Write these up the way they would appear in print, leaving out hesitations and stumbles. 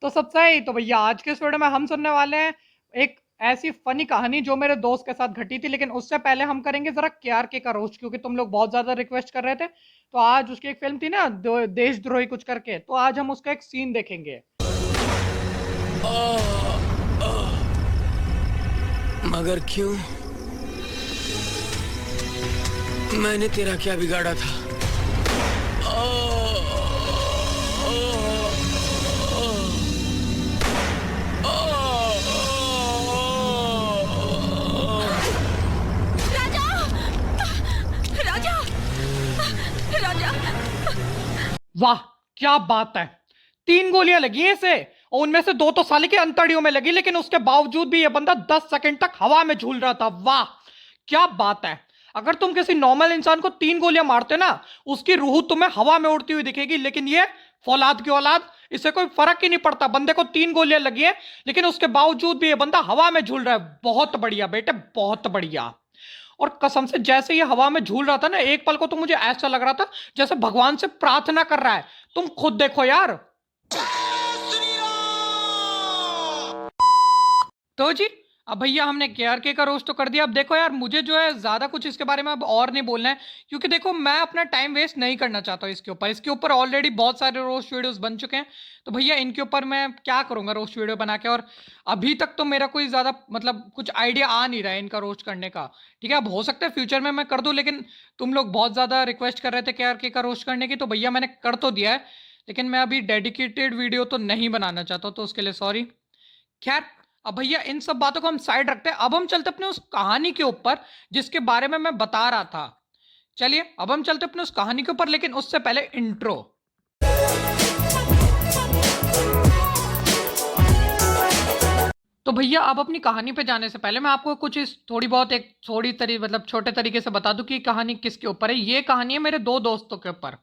तो सब सही। तो भैया आज के इस वीडियो में हम सुनने वाले हैं एक ऐसी फनी कहानी जो मेरे दोस्त के साथ घटी थी। लेकिन उससे पहले हम करेंगे जरा केआरके का रोस्ट, क्योंकि तुम लोग बहुत ज्यादा रिक्वेस्ट कर रहे थे। तो आज उसकी एक फिल्म थी ना, देशद्रोही कुछ करके, तो आज हम उसका एक सीन देखेंगे। मगर क्यों? मैंने तेरा क्या बिगाड़ा था? राजा! राजा! राजा! वाह, क्या बात है। 3 गोलियां लगी हैं इसे, और उनमें से 2 तो साले के अंतड़ियों में लगी, लेकिन उसके बावजूद भी ये बंदा 10 सेकंड तक हवा में झूल रहा था। वाह, क्या बात है। अगर तुम किसी नॉर्मल इंसान को 3 गोलियां मारते ना, उसकी रूह तुम्हें हवा में उड़ती हुई दिखेगी, लेकिन ये फौलाद की औलाद, इसे कोई फर्क ही नहीं पड़ता। बंदे को 3 गोलियां लगी है, लेकिन उसके बावजूद भी ये बंदा हवा में झूल रहा है। बहुत बढ़िया बेटे, बहुत बढ़िया। और कसम से जैसे ये हवा में झूल रहा था ना, एक पल को तो मुझे ऐसा लग रहा था जैसे भगवान से प्रार्थना कर रहा है। तुम खुद देखो यार। तो जी, अब भैया हमने केआरके का रोस्ट तो कर दिया। अब देखो यार, मुझे जो है ज्यादा कुछ इसके बारे में अब और नहीं बोलना है, क्योंकि देखो मैं अपना टाइम वेस्ट नहीं करना चाहता हूँ इसके ऊपर ऑलरेडी बहुत सारे रोस्ट वीडियोस बन चुके हैं। तो भैया इनके ऊपर मैं क्या करूंगा रोस्ट वीडियो बना के, और अभी तक तो मेरा कोई ज्यादा मतलब कुछ आइडिया आ नहीं रहा है इनका रोस्ट करने का। ठीक है, अब हो सकता है फ्यूचर में मैं कर दूं, लेकिन तुम लोग बहुत ज्यादा रिक्वेस्ट कर रहे थे केआरके का रोस्ट करने की, तो भैया मैंने कर तो दिया है। लेकिन मैं अभी डेडिकेटेड वीडियो तो नहीं बनाना चाहता, तो उसके लिए सॉरी। खैर, अब भैया इन सब बातों को हम साइड रखते हैं। अब हम चलते अपने उस कहानी के ऊपर जिसके बारे में मैं बता रहा था। चलिए अब हम चलते अपने उस कहानी के ऊपर, लेकिन उससे पहले इंट्रो। तो भैया अब अपनी कहानी पे जाने से पहले मैं आपको कुछ इस थोड़ी बहुत एक थोड़ी तरी मतलब छोटे तरीके से बता दूं कि कहानी किसके ऊपर है। ये कहानी है मेरे 2 दोस्तों के ऊपर।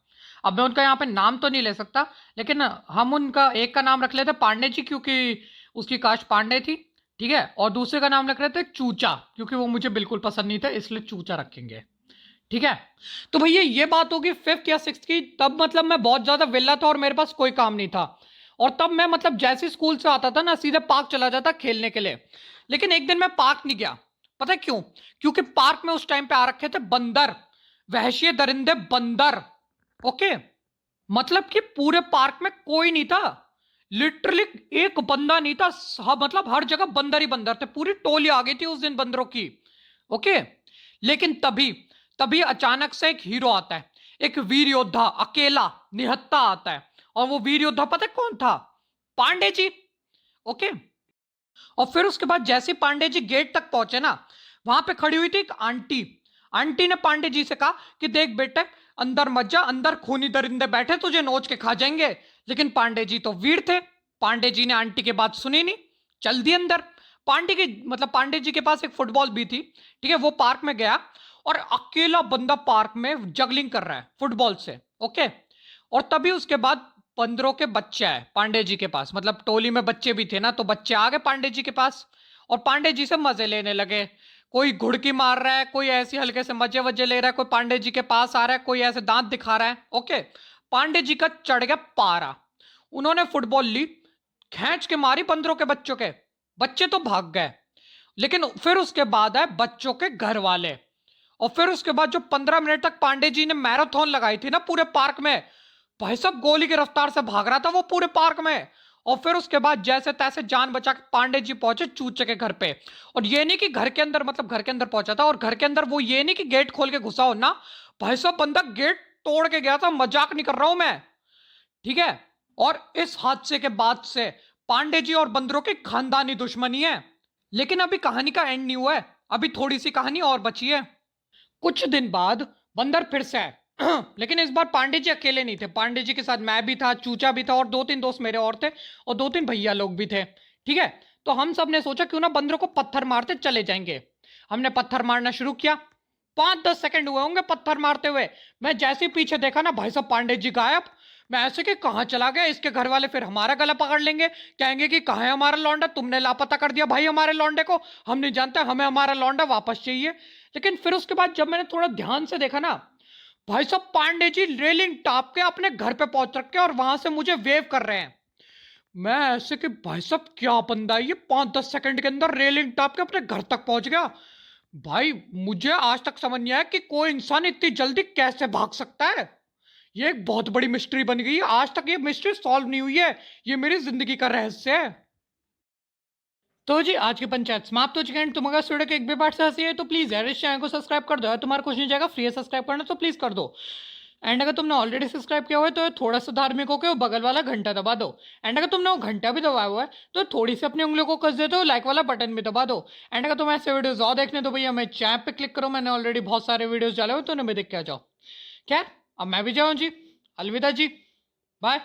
अब मैं उनका यहाँ पे नाम तो नहीं ले सकता, लेकिन हम उनका एक का नाम रख लेते पांडे जी, क्योंकि उसकी कास्ट पांडे थी। ठीक है, और दूसरे का नाम रख रहे थे चूचा, क्योंकि वो मुझे बिल्कुल पसंद नहीं था, इसलिए चूचा रखेंगे। ठीक है। तो भैया ये बात होगी 5th या 6th की। तब मतलब मैं बहुत ज्यादा विल्ला था और मेरे पास कोई काम नहीं था। और तब मैं मतलब जैसे स्कूल से आता था ना, सीधे पार्क चला जाता खेलने के लिए। लेकिन एक दिन मैं पार्क नहीं गया। पता है क्यों? क्योंकि पार्क में उस टाइम पे आ रखे थे बंदर, वहशीय दरिंदे बंदर। ओके, मतलब कि पूरे पार्क में कोई नहीं था। लिटरली एक बंदा नहीं था। मतलब हर जगह बंदर ही बंदर थे, पूरी टोली आ गई थी उस दिन बंदरों की। ओके, लेकिन तभी तभी अचानक से एक हीरो आता है, एक वीर योद्धा, अकेला निहत्था आता है। और वो वीर योद्धा पता है कौन था? पांडे जी। ओके, और फिर उसके बाद जैसे पांडे जी गेट तक पहुंचे ना, वहां पे खड़ी हुई थी एक आंटी। आंटी ने पांडे जी से कहा कि देख बेटे, अंदर मत जा, अंदर खूनी दरिंदे बैठे, तुझे नोच के खा जाएंगे। लेकिन पांडे जी तो वीर थे। पांडे जी ने आंटी की बात सुनी नहीं, चल दी अंदर। पांडे जी के पास एक फुटबॉल भी थी। ठीक है, वो पार्क में गया और अकेला बंदा पार्क में जगलिंग कर रहा है फुटबॉल से। ओके, और तभी उसके बाद बंदरों के बच्चे आए पांडे जी के पास, मतलब टोली में बच्चे भी थे ना, तो बच्चे आ गए पांडे जी के पास और पांडे जी से मजे लेने लगे। कोई घुड़की मार रहा है, कोई ऐसी हल्के से मजे वजे ले रहा है, कोई पांडे जी के पास आ रहा है, कोई ऐसे दांत दिखा रहा है। ओके, पांडे जी का चढ़ गया पारा। उन्होंने फुटबॉल ली, खींच के मारी बंदरों के बच्चों के। बच्चे तो भाग गए, लेकिन फिर उसके बाद आए बच्चों के घर वाले। और फिर उसके बाद जो 15 मिनट तक पांडे जी ने मैराथन लगाई थी ना पूरे पार्क में, भाई साहब गोली की रफ्तार से भाग रहा था वो पूरे पार्क में। और फिर उसके बाद जैसे तैसे जान बचा के पांडे जी पहुंचे चूचे के घर पे। और ये नहीं कि घर के अंदर, मतलब घर के अंदर पहुंचा था, और घर के अंदर वो ये नहीं कि गेट खोल के घुसा हो ना, भाई साहब बंदा गेट तोड़ के गया था, मजाक नहीं कर रहा हूं मैं। ठीक है, और इस हादसे के बाद से पांडे जी और बंदरों की खानदानी दुश्मनी है। लेकिन अभी कहानी का एंड नहीं हुआ है, अभी थोड़ी सी कहानी और बची है। कुछ दिन बाद बंदर फिर से आए लेकिन इस बार पांडे जी अकेले नहीं थे। पांडे जी के साथ मैं भी था, चूचा भी था, और 2-3 दोस्त मेरे और थे, और 2-3 भैया लोग भी थे। ठीक है, तो हम सब ने सोचा क्यों ना बंदरों को पत्थर मारते चले जाएंगे। हमने पत्थर मारना शुरू किया। 5-10 सेकंड हुए होंगे पत्थर मारते हुए। मैं जैसे ही पीछे देखा ना, भाई साहब पांडे जी गायब। मैं ऐसे कि कहाँ चला गया, इसके घर वाले फिर हमारा गला पकड़ लेंगे, कहेंगे कि कहाँ है हमारा लौंडा, तुमने लापता कर दिया भाई हमारे लौंडे को, हम नहीं जानते, हमें हमारा लौंडा वापस चाहिए। लेकिन फिर उसके बाद जब मैंने थोड़ा ध्यान से देखा ना, भाई साहब पांडे जी रेलिंग टाप के अपने घर पे पहुंच रखे और वहां से मुझे वेव कर रहे हैं। मैं ऐसे कि भाई साहब क्या बंदा है ये, 5-10 सेकंड के अंदर रेलिंग टॉप के अपने घर तक पहुंच गया। भाई मुझे आज तक समझ नहीं आया कि कोई इंसान इतनी जल्दी कैसे भाग सकता है। ये एक बहुत बड़ी मिस्ट्री बन गई है, आज तक ये मिस्ट्री सॉल्व नहीं हुई है। ये मेरी जिंदगी का रहस्य है। तो जी आज की पंचायत समाप्त हो चुकी है। तुम अगर इस वीडियो के एक भी पार्ट से हंसी है तो प्लीज यार इस चैनल को सब्सक्राइब कर दो यार, तुम्हारा कुछ नहीं जाएगा, फ्री है सब्सक्राइब करना तो प्लीज कर दो। एंड अगर तुमने ऑलरेडी सब्सक्राइब किया हुआ है तो थोड़ा सा धार्मिक होकर वो बगल वाला घंटा दबा दो। एंड अगर तुमने वो घंटा भी दबाया हुआ है तो थोड़ी सी अपनी उंगलियों को कस देते हो, लाइक वाला बटन भी दबा दो। एंड अगर तुम ऐसे वीडियोस और देखने तो भैया मैं चैनल पे क्लिक करो, मैंने ऑलरेडी बहुत सारे वीडियोस डाले हुए तो उन्हें भी देख के आ जाओ। खैर अब मैं भी जाऊँ जी, अलविदा जी, बाय।